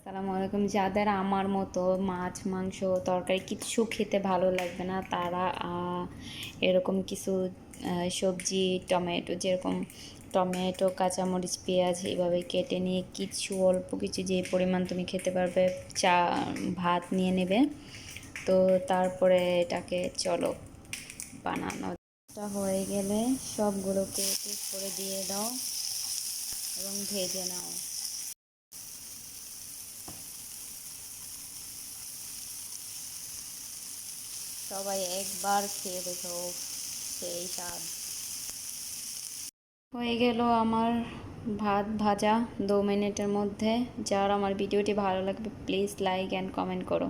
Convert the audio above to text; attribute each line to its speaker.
Speaker 1: আসসালামু আলাইকুম। যাদের আমার মতো মাছ মাংস তরকারি কিছু খেতে ভালো লাগবে না তারা এরকম কিছু সবজি টমেটো, যেরকম টমেটো, কাঁচামরিচ, পেঁয়াজ এভাবে কেটে নিয়ে কিছু অল্প কিছু যে পরিমাণ তুমি খেতে পারবে চা ভাত নিয়ে নেবে। তো তারপরে এটাকে চলো বানানোটা হয়ে গেলে সবগুলোকে ঠিক করে দিয়ে দাও এবং ভেজে নাও। সবাই একবার খেয়ে দেখো, সেই স্বাদ। হয়ে গেল আমার ভাত ভাজা 2 মিনিটের মধ্যে। যার আমার ভিডিওটি ভালো লাগবে প্লিজ লাইক অ্যান্ড কমেন্ট করো।